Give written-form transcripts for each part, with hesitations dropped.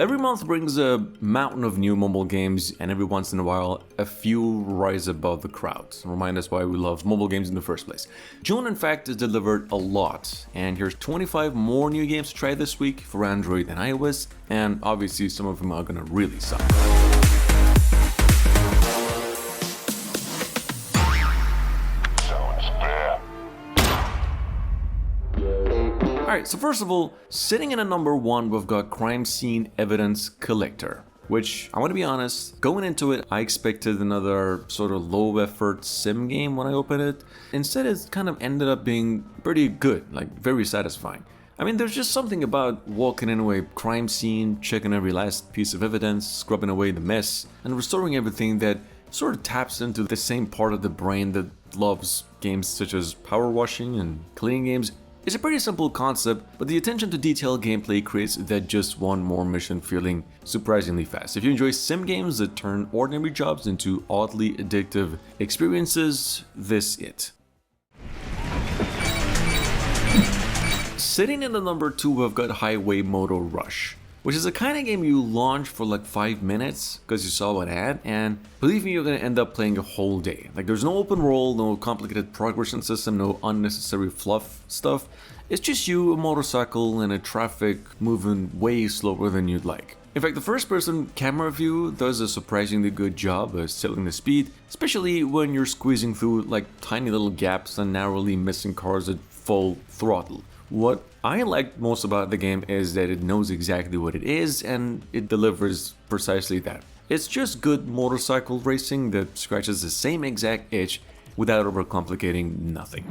Every month brings a mountain of new mobile games, and every once in a while, a few rise above the crowd and remind us why we love mobile games in the first place. June, in fact, has delivered a lot, and here's 25 more new games to try this week for Android and iOS, and obviously some of them are gonna really suck. Alright, so first of all, sitting in at number 1, we've got Crime Scene Evidence Collector, which, I want to be honest, going into it, I expected another sort of low-effort sim game when I opened it. Instead, it kind of ended up being pretty good, like very satisfying. I mean, there's just something about walking into a crime scene, checking every last piece of evidence, scrubbing away the mess, and restoring everything that sort of taps into the same part of the brain that loves games such as power washing and cleaning games. It's a pretty simple concept, but the attention to detail gameplay creates that just one more mission feeling surprisingly fast. If you enjoy sim games that turn ordinary jobs into oddly addictive experiences, this is it. Sitting in the number 2, we've got Highway Moto Rush, which is the kind of game you launch for like 5 minutes because you saw an ad, and believe me, you're gonna end up playing a whole day. Like, there's no open world, no complicated progression system, no unnecessary fluff stuff. It's just you, a motorcycle, and a traffic moving way slower than you'd like. In fact, the first-person camera view does a surprisingly good job of setting the speed, especially when you're squeezing through like tiny little gaps and narrowly missing cars at full throttle. What I like most about the game is that it knows exactly what it is, and it delivers precisely that. It's just good motorcycle racing that scratches the same exact itch without overcomplicating nothing.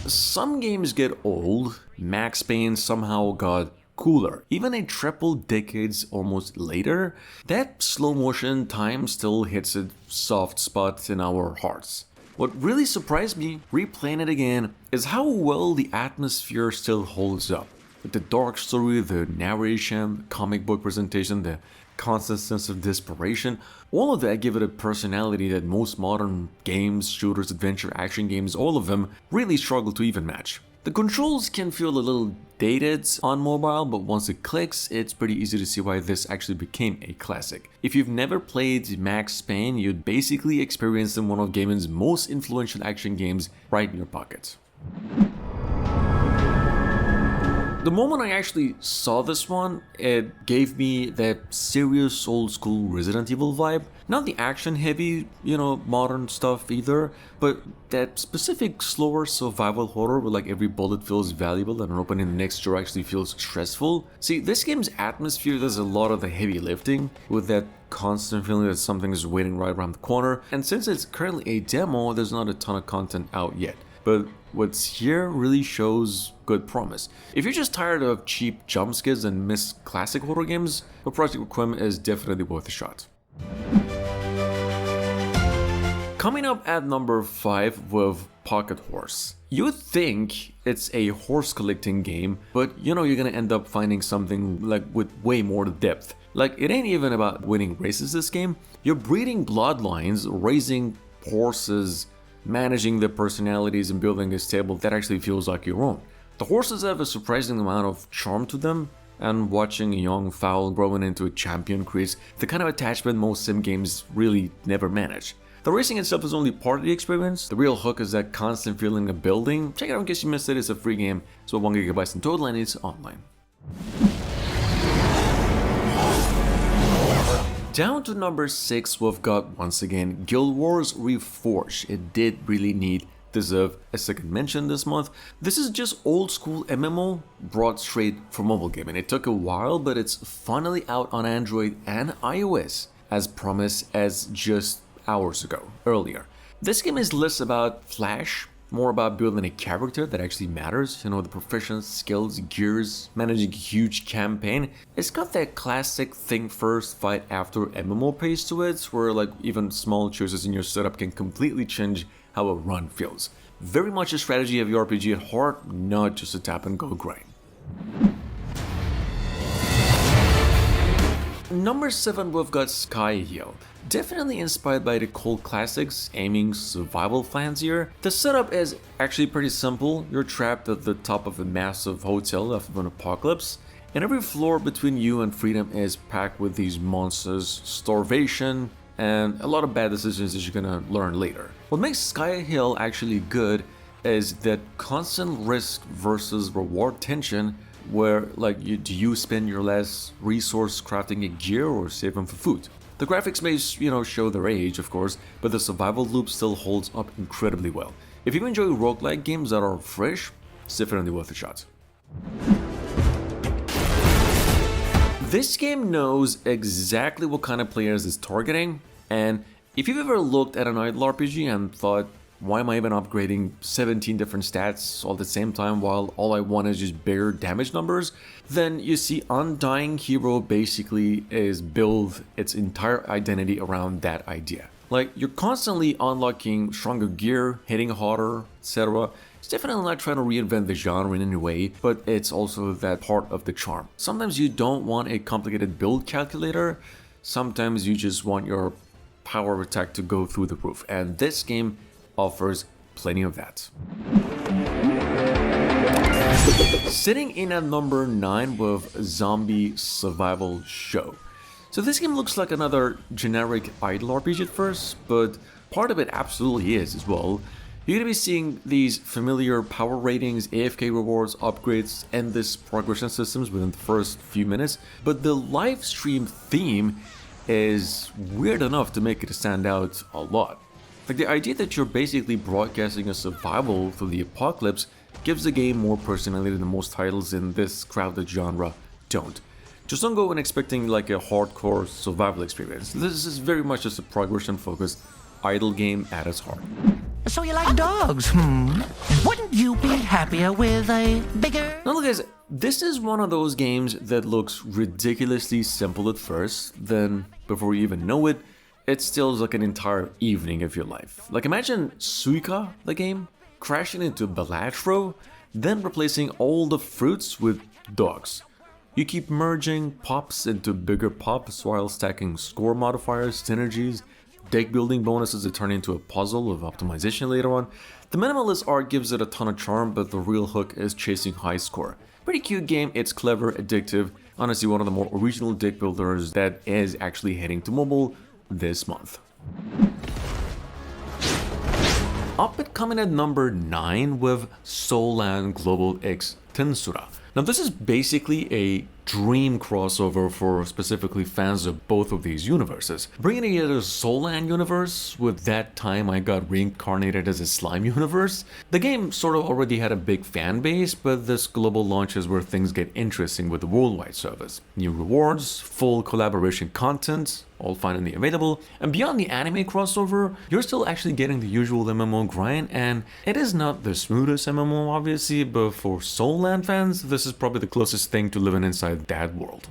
Some games get old. Max Payne somehow got cooler. Even a triple decades almost later, that slow motion time still hits a soft spot in our hearts. What really surprised me, replaying it again, is how well the atmosphere still holds up. With the dark story, the narration, comic book presentation, the constant sense of desperation, all of that give it a personality that most modern games, shooters, adventure, action games, all of them really struggle to even match. The controls can feel a little dated on mobile, but once it clicks, it's pretty easy to see why this actually became a classic. If you've never played Max Payne, you'd basically experience one of gaming's most influential action games right in your pocket. The moment I actually saw this one, it gave me that serious old school Resident Evil vibe. Not the action heavy, modern stuff either, but that specific slower survival horror where like every bullet feels valuable and opening the next door actually feels stressful. See, this game's atmosphere does a lot of the heavy lifting with that constant feeling that something is waiting right around the corner, and since it's currently a demo, there's not a ton of content out yet. But what's here really shows good promise. If you're just tired of cheap jump scares and miss classic horror games, Project Requiem is definitely worth a shot. Coming up at number 5 with Pocket Horse. You'd think it's a horse collecting game, but you're gonna end up finding something like with way more depth. Like, it ain't even about winning races this game. You're breeding bloodlines, raising horses, managing their personalities, and building a stable that actually feels like your own. The horses have a surprising amount of charm to them, and watching a young fowl growing into a champion creates the kind of attachment most sim games really never manage. The racing itself is only part of the experience. The real hook is that constant feeling of building. Check it out in case you missed it. It's a free game, so 1 GB in total, and it's online. Down to number 6, we've got, once again, Wars Reforged. It did really deserve a second mention this month. This is just old school MMO brought straight from mobile gaming. It took a while, but it's finally out on Android and iOS, as promised, as just hours ago, earlier. This game is less about flash, more about building a character that actually matters, the proficiency, skills, gears, managing a huge campaign. It's got that classic think first, fight after MMO pace to it, where like even small choices in your setup can completely change how a run feels. Very much a strategy of your RPG at heart, not just a tap and go grind. Number 7, we've got Sky Hill. Definitely inspired by the cult classics, aiming survival fancier. The setup is actually pretty simple. You're trapped at the top of a massive hotel after an apocalypse, and every floor between you and freedom is packed with these monsters, starvation, and a lot of bad decisions that you're gonna learn later. What makes Sky Hill actually good is that constant risk versus reward tension, where do you spend your last resource crafting a gear or save them for food? The graphics may, show their age, of course, but the survival loop still holds up incredibly well. If you enjoy roguelike games that are fresh, it's definitely worth a shot. This game knows exactly what kind of players it's targeting, and if you've ever looked at an idle RPG and thought, why am I even upgrading 17 different stats all at the same time while all I want is just bigger damage numbers? Then you see Undying Hero basically is build its entire identity around that idea. You're constantly unlocking stronger gear, hitting harder, etc. It's definitely not trying to reinvent the genre in any way, but it's also that part of the charm. Sometimes you don't want a complicated build calculator, sometimes you just want your power attack to go through the roof, and this game offers plenty of that. Sitting in at number 9 with Zombie Survival Show. So this game looks like another generic idle RPG at first, but part of it absolutely is as well. You're going to be seeing these familiar power ratings, AFK rewards, upgrades, and this progression systems within the first few minutes, but the live stream theme is weird enough to make it stand out a lot. The idea that you're basically broadcasting a survival through the apocalypse gives the game more personality than most titles in this crowded genre don't. Just don't go in expecting a hardcore survival experience. This is very much just a progression focused idle game at its heart. So you like dogs, Wouldn't you be happier with a bigger... Now look guys, this is one of those games that looks ridiculously simple at first, then before you even know it, it steals an entire evening of your life. Imagine Suika, the game, crashing into Balatro, then replacing all the fruits with dogs. You keep merging pops into bigger pops while stacking score modifiers, synergies, deck building bonuses that turn into a puzzle of optimization later on. The minimalist art gives it a ton of charm, but the real hook is chasing high score. Pretty cute game, it's clever, addictive, honestly one of the more original deck builders that is actually heading to mobile this month. Up and coming at number 9 with Soulland Global X Tensura. Now this is basically a dream crossover for specifically fans of both of these universes. Bringing together Soulland universe with That Time I Got Reincarnated as a Slime universe. The game sort of already had a big fan base, but this global launch is where things get interesting with the worldwide service. New rewards, full collaboration content, all finally available, and beyond the anime crossover, you're still actually getting the usual MMO grind, and it is not the smoothest MMO obviously, but for Soulland fans, this is probably the closest thing to living inside that world.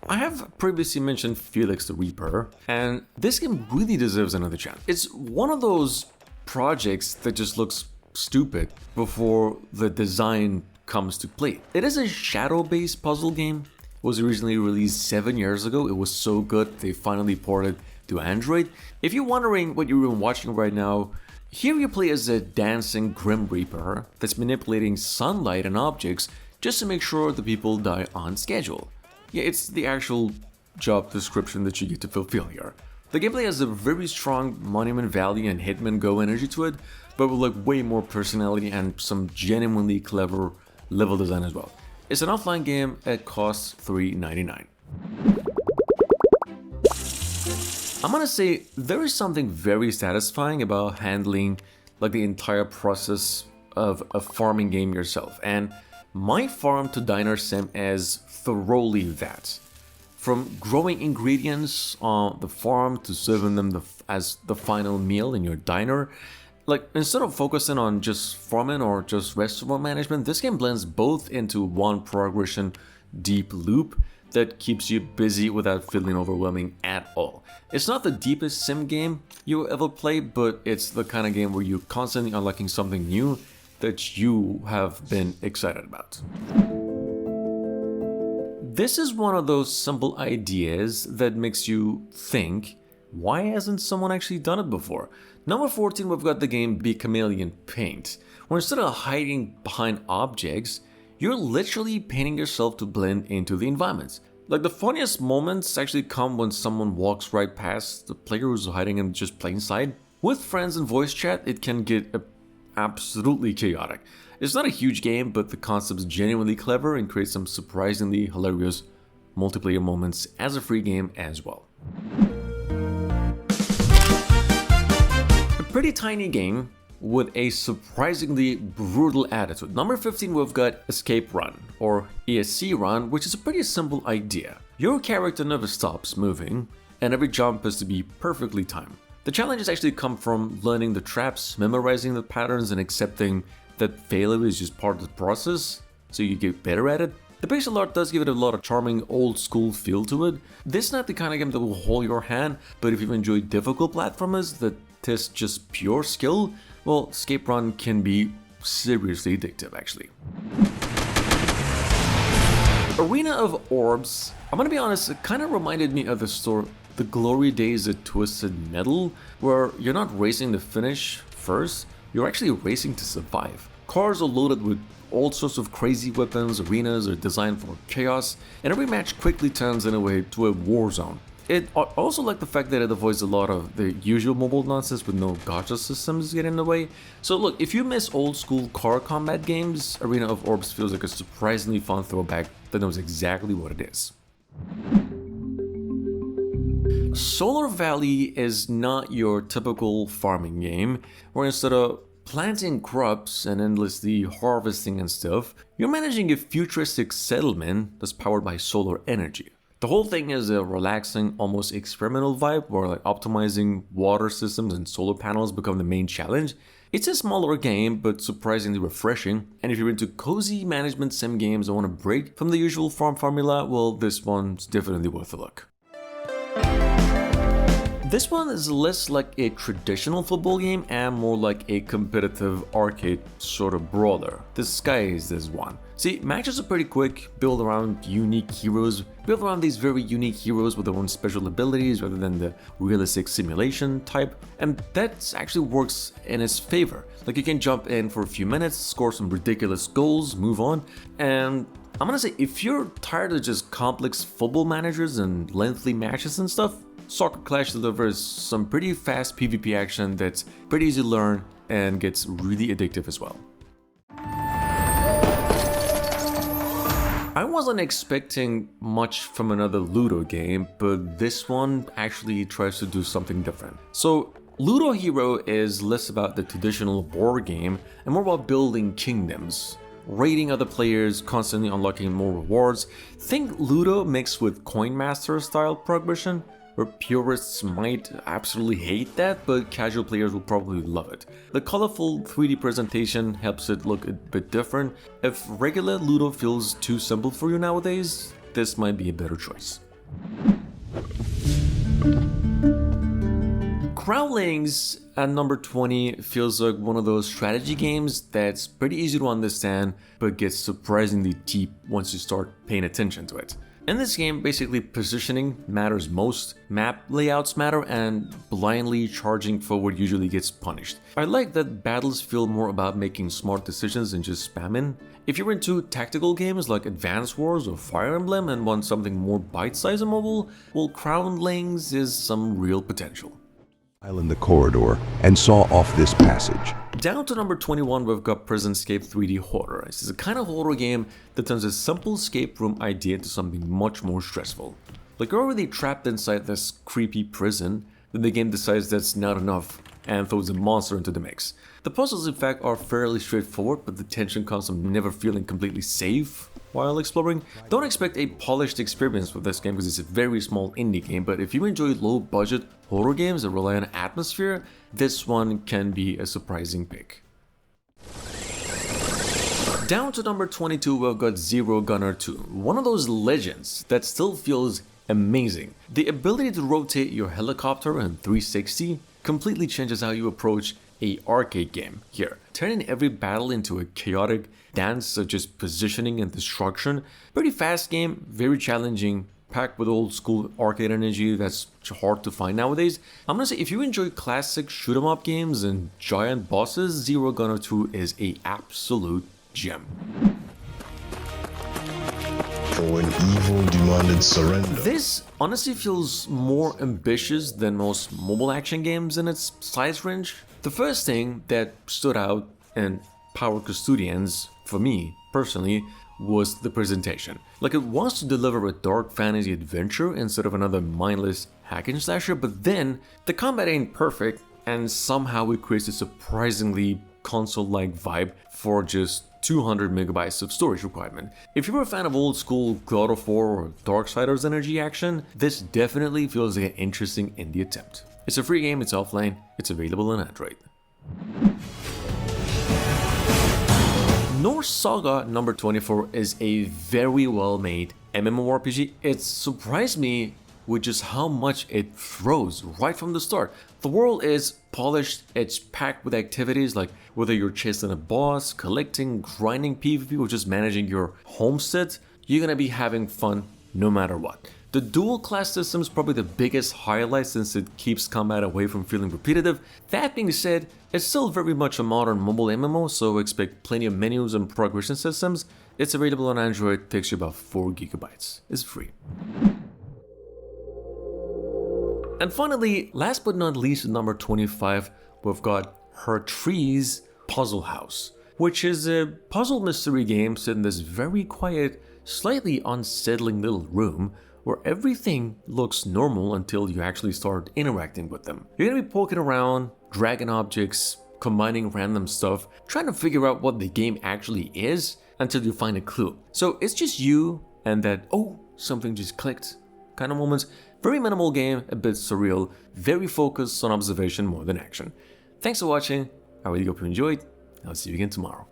I have previously mentioned Felix the Reaper, and this game really deserves another chance. It's one of those projects that just looks stupid before the design comes to play. It is a shadow-based puzzle game. It was originally released 7 years ago. It was so good they finally ported to Android. If you're wondering what you're even watching right now, here you play as a dancing Grim Reaper that's manipulating sunlight and objects just to make sure the people die on schedule. Yeah, it's the actual job description that you get to fulfill here. The gameplay has a very strong Monument Valley and Hitman Go energy to it, but with way more personality and some genuinely clever level design as well. It's an offline game, it costs $3.99. I'm gonna say there is something very satisfying about handling the entire process of a farming game yourself, and my farm to diner sim is thoroughly that. From growing ingredients on the farm to serving them as the final meal in your diner, instead of focusing on just farming or just restaurant management, this game blends both into one progression deep loop that keeps you busy without feeling overwhelming at all. It's not the deepest sim game you will ever play, but it's the kind of game where you're constantly unlocking something new that you have been excited about. This is one of those simple ideas that makes you think, why hasn't someone actually done it before? Number 14, we've got the game Chameleon Paint, where instead of hiding behind objects, you're literally painting yourself to blend into the environment. Like, the funniest moments actually come when someone walks right past the player who's hiding in just plain sight. With friends and voice chat, it can get absolutely chaotic. It's not a huge game, but the concept's genuinely clever and creates some surprisingly hilarious multiplayer moments as a free game as well. A pretty tiny game with a surprisingly brutal attitude. Number 15, we've got Escape Run, or ESC Run, which is a pretty simple idea. Your character never stops moving, and every jump has to be perfectly timed. The challenges actually come from learning the traps, memorizing the patterns, and accepting that failure is just part of the process, so you get better at it. The pixel art does give it a lot of charming old school feel to it. This is not the kind of game that will hold your hand, but if you enjoy difficult platformers that test just pure skill, well, Escape Run can be seriously addictive actually. Arena of Orbs, I'm gonna be honest, it kind of reminded me of the glory days of Twisted Metal, where you're not racing to finish first, you're actually racing to survive. Cars are loaded with all sorts of crazy weapons, arenas are designed for chaos, and every match quickly turns in a way to a war zone. I also like the fact that it avoids a lot of the usual mobile nonsense with no gacha systems getting in the way. So look, if you miss old school car combat games, Arena of Orbs feels like a surprisingly fun throwback that knows exactly what it is. Solar Valley is not your typical farming game, where instead of planting crops and endlessly harvesting and stuff, you're managing a futuristic settlement that's powered by solar energy. The whole thing is a relaxing, almost experimental vibe where like optimizing water systems and solar panels become the main challenge. It's a smaller game, but surprisingly refreshing, and if you're into cozy management sim games and want to break from the usual farm formula, well, this one's definitely worth a look. This one is less like a traditional football game and more like a competitive arcade sort of brawler. Disguised as one. See, matches are pretty quick, built around unique heroes, built around these very unique heroes with their own special abilities rather than the realistic simulation type, and that actually works in its favor. Like, you can jump in for a few minutes, score some ridiculous goals, move on, and I'm gonna say, if you're tired of just complex football managers and lengthy matches and stuff, Soccer Clash delivers some pretty fast PvP action that's pretty easy to learn and gets really addictive as well. I wasn't expecting much from another Ludo game, but this one actually tries to do something different. So, Ludo Hero is less about the traditional board game and more about building kingdoms, raiding other players, constantly unlocking more rewards. Think Ludo mixed with Coin Master style progression, where purists might absolutely hate that, but casual players will probably love it. The colorful 3D presentation helps it look a bit different. If regular Ludo feels too simple for you nowadays, this might be a better choice. Crowlings at number 20 feels like one of those strategy games that's pretty easy to understand, but gets surprisingly deep once you start paying attention to it. In this game, basically positioning matters most, map layouts matter, and blindly charging forward usually gets punished. I like that battles feel more about making smart decisions than just spamming. If you're into tactical games like Advance Wars or Fire Emblem and want something more bite-sized and mobile, well, Crownlings is some real potential. In the corridor and saw off this passage. Down to number 21, we've got Prisonscape 3D Horror. This is a kind of horror game that turns a simple escape room idea into something much more stressful. Like, you're already trapped inside this creepy prison, then the game decides that's not enough and throws a monster into the mix. The puzzles, in fact, are fairly straightforward, but the tension comes from never feeling completely safe while exploring. Don't expect a polished experience with this game because it's a very small indie game, but if you enjoy low-budget horror games that rely on atmosphere, this one can be a surprising pick. Down to number 22, we've got Zero Gunner 2, one of those legends that still feels amazing. The ability to rotate your helicopter in 360 completely changes how you approach a arcade game here, turning every battle into a chaotic dance of just positioning and destruction. Pretty fast game, very challenging, packed with old school arcade energy that's hard to find nowadays. I'm gonna say if you enjoy classic shoot 'em up games and giant bosses, Zero Gunner 2 is a absolute gem. For when evil demanded surrender. This honestly feels more ambitious than most mobile action games in its size range. The first thing that stood out in Power Custodians, for me personally, was the presentation. Like, it wants to deliver a dark fantasy adventure instead of another mindless hack and slasher, but then the combat ain't perfect, and somehow it creates a surprisingly console-like vibe for just 200 megabytes of storage requirement. If you're a fan of old school God of War or Darksiders energy action, this definitely feels like an interesting indie attempt. It's a free game, it's offline, it's available on Android. Norse Saga number 24 is a very well made MMORPG. It surprised me with just how much it throws right from the start. The world is polished, it's packed with activities like whether you're chasing a boss, collecting, grinding PvP, or just managing your homestead, you're gonna be having fun no matter what. The dual class system is probably the biggest highlight since it keeps combat away from feeling repetitive. That being said, it's still very much a modern mobile MMO, so expect plenty of menus and progression systems. It's available on Android, takes you about 4 gigabytes. It's free. And finally, last but not least, number 25, we've got Hertree's Puzzle House, which is a puzzle mystery game set in this very quiet, slightly unsettling little room where everything looks normal until you actually start interacting with them. You're gonna be poking around, dragging objects, combining random stuff, trying to figure out what the game actually is until you find a clue. So it's just you and that, oh, something just clicked kind of moments. Very minimal game, a bit surreal, very focused on observation more than action. Thanks for watching, I really hope you enjoyed, I'll see you again tomorrow.